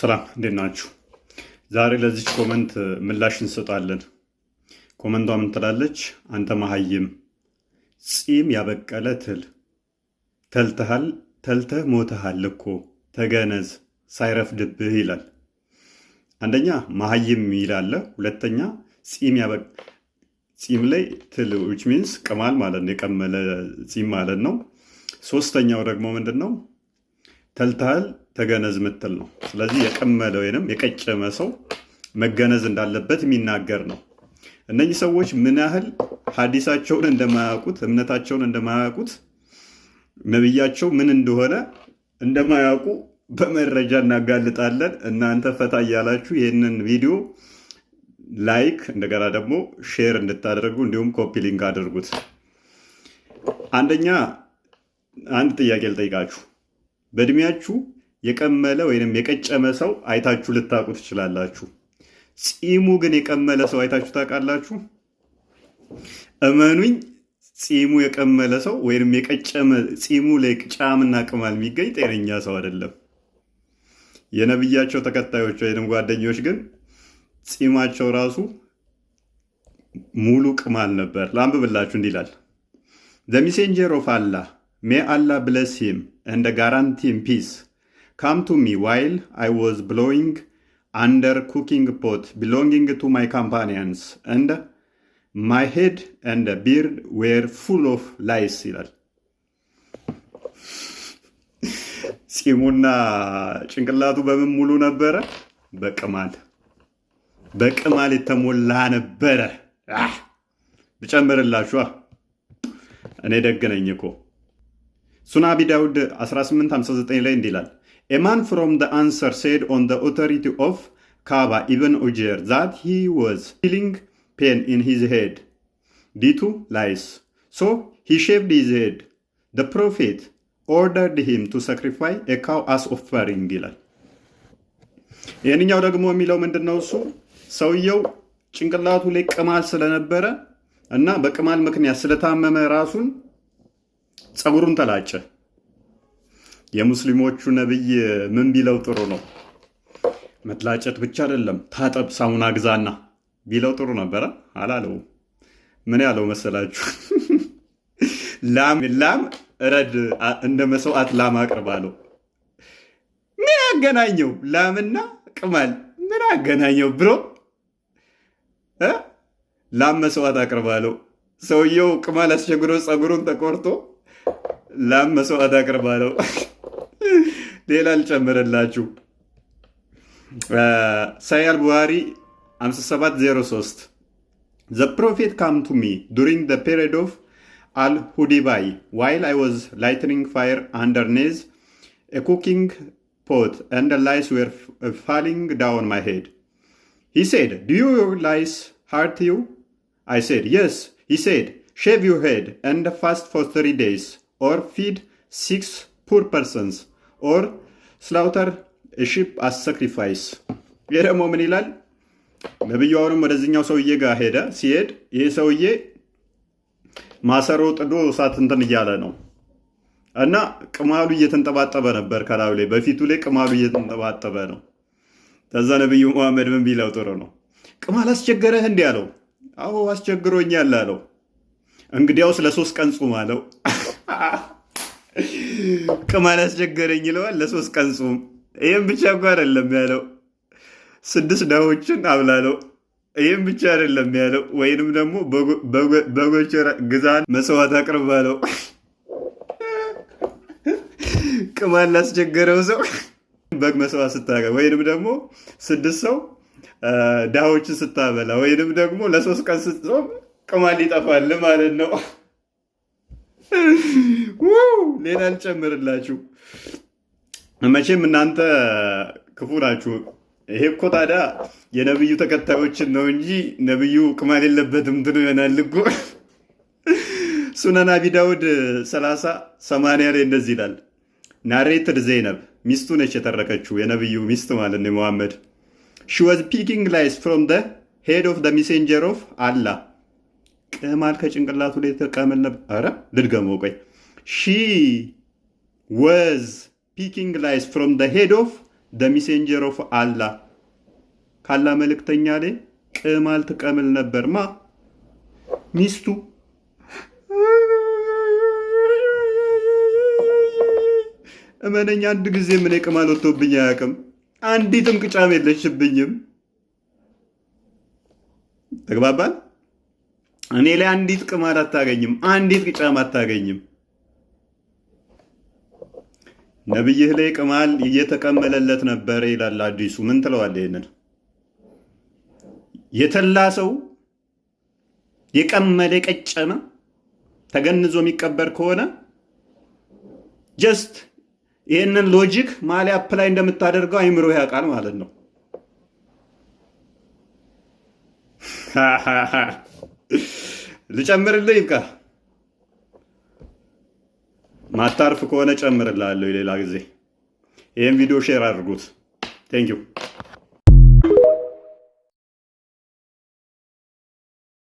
ሰላም እንዴት ናችሁ? ዛሬ ለዚች ኮመንት ምላሽ እንሰጣለን። ኮመንቷ ምን ትላለች? አንተ መሀይም ጺም ያበቀለ ተልተህ ሞተሃል እኮ ተገነዝ ሳይረፍድብህ ይላል። አንደኛ መሀይም ይላል፣ ሁለተኛ ጺም ላይ ትል which means ቅማል ማለት ነው፣ የቀመለ ጺም ማለት ነው። ሶስተኛው ደግሞ ምንድነው? ተልተሃል ተገነዝ ምትል ነው። ስለዚህ የቀመለ ወይንም የቀጨመ ሰው መገነዝ እንዳለበት የሚናገር ነው። እነዚህ ሰዎች ምን ያህል ሐዲሳቸውን እንደማያውቁት፣ እምነታቸውን እንደማያውቁት፣ ነብያቸው ምን እንደሆነ እንደማያውቁ በመረጃ እናጋልጣለን። እናንተ ፈታ እያላችሁ ይህንን ቪዲዮ ላይክ እንደገና ደግሞ ሼር እንድታደርጉ እንዲሁም ኮፒ ሊንክ አድርጉት። አንደኛ አንድ ጥያቄ ልጠይቃችሁ። በእድሜያችሁ የቀመለ ወይንም የቀጨመ ሰው አይታችሁ ልታውቁ ትችላላችሁ። ጺሙ ግን የቀመለ ሰው አይታችሁ ታውቃላችሁ? እመኑኝ፣ ጺሙ የቀመለ ሰው ወይንም የቀጨመ ጺሙ ላይ ጫምና ቅማል የሚገኝ ጤነኛ ሰው አይደለም። የነብያቸው ተከታዮች ወይንም ጓደኞች ግን ጺማቸው ራሱ ሙሉ ቅማል ነበር። ላንብብላችሁ። እንዲህ ይላል: The messenger of Allah, may Allah bless him and guarantee him peace, come to me while I was blowing under cooking pot belonging to my companions, and my head and beard were full of lice ይላል። ጺሙና ጭንቅላቱ በምን ሙሉ ነበረ? በቅማል የተሞላ ነበረ። ብጨምርላችሁ እኔ ደግ ነኝ እኮ። ሱና አቢ ዳውድ 1859 ላይ እንዲህ ይላል: A man from the answer said on the authority of Kaaba ibn Ujair that he was feeling pain in his head due to lice. So he shaved his head. The Prophet ordered him to sacrifice a cow as offering ይላል። ይህንኛው ደግሞ የሚለው ምንድን ነው? እሱ ሰውየው ጭንቅላቱ ላይ ቅማል ስለነበረ እና በቅማል ምክንያት ስለታመመ ራሱን ፀጉሩን ተላጨ። የሙስሊሞቹ ነብይ ምን ቢለው ጥሩ ነው? መትላጨት ብቻ አይደለም ታጠብ ሳሙና ግዛና ቢለው ጥሩ ነበረ። አላለው። ምን ያለው መሰላችሁ? ላም እረድ እንደ መስዋዕት ላም አቅርባለሁ። ምን አገናኘው? ላምና ቅማል ምን አገናኘው ብሮ? ላም መስዋዕት አቅርባለሁ። ሰውየው ቅማል አስቸግሮ ፀጉሩን ተቆርጦ ላም መስዋዕት አቅርባለሁ። ሌላ ልጨምርላችሁ። ሳሂህ ቡኻሪ 5703 The prophet came to me during the period of Al-Hudaybiyah while I was lighting fire underneath a cooking pot and the lice were falling down my head. He said, Do your lice hurt you? I said, Yes. He said, Shave your head and fast for 3 days, or feed 6 poor persons, or slaughter a sheep as sacrifice. ይህ ደግሞ ምን ይላል? ነብዩ አሁንም ወደዚህኛው ሰውዬ ጋር ሄደ። ሲሄድ ይህ ሰውዬ ማሰሮ ጥዶ እሳት እንትን እያለ ነው እና ቅማሉ እየተንጠባጠበ ነበር ከላዩ ላይ፣ በፊቱ ላይ ቅማሉ እየተንጠባጠበ ነው። ከዛ ነብዩ መሐመድ ምን ቢለው ጥሩ ነው? ቅማል አስቸገረህ እንዲህ አለው። አዎ አስቸግሮኛል አለው። እንግዲያውስ ለ3 ቀን ጹም አለው። ቅማል አስቸገረኝ ይለዋል፣ ለ3 ቀን ጹም። ይህም ብቻ እኮ አይደለም ያለው፣ 6 ድሆችን አብላለው። ይህም ብቻ አይደለም ያለው፣ ወይንም ደግሞ በጎች ግዛን መስዋዕት አቅርባለው። ቅማል ላስቸገረው ሰው በግ መስዋዕት ስታቀርብ፣ ወይንም ደግሞ 6 ሰው ድሆችን ስታበላ፣ ወይንም ደግሞ ለ3 ቀን ስትጾም ቅማል ይጠፋል ማለት ነው። ሌላ ልጨምርላችሁ። መቼም እናንተ ክፉ ናችሁ። ይሄ እኮ ታዲያ የነብዩ ተከታዮችን ነው እንጂ ነብዩ ቅማል የለበትም ትሉ ይሆናል እኮ። ሱነን አቢ ዳውድ 30:80 ላይ እንደዚህ ይላል: ናሬትድ ዘይነብ ሚስቱ ነች የተረከችው፣ የነብዩ ሚስት ማለት ነው መሐመድ። She was picking lice from the head of the messenger of Allah. ቅማል ከጭንቅላቱ ላይ ተቀመል ነበር። አረ ልድገመው ቆይ። She was picking lice from the head of the messenger of Allah ካላ መልእክተኛ ላይ ቅማል ትቀምል ነበር። ማ ሚስቱ እመነኛ አንድ ጊዜ ምን ቅማል ወጥቶብኝ አያውቅም። አንዲትም ቅጫም የለሽብኝም። ተግባባን? እኔ ላይ አንዲት ቅማል አታገኝም፣ አንዲት ቅጫም አታገኝም። ነብይህ ላይ ቅማል እየተቀመለለት ነበር ይላል አዲሱ። ምን ትለዋለህ? ይሄንን የተላ ሰው የቀመለ የቀጨመ ተገንዞ የሚቀበር ከሆነ ጀስት ይሄንን ሎጂክ ማሊያ አፕላይ እንደምታደርገው አይምሮ ያውቃል ማለት ነው። ልጨምርልህ? ይብቃ። ማታርፍ ከሆነ ጨምርልሃለሁ ሌላ ጊዜ። ይሄን ቪዲዮ ሼር አድርጉት። ቴንክ ዩ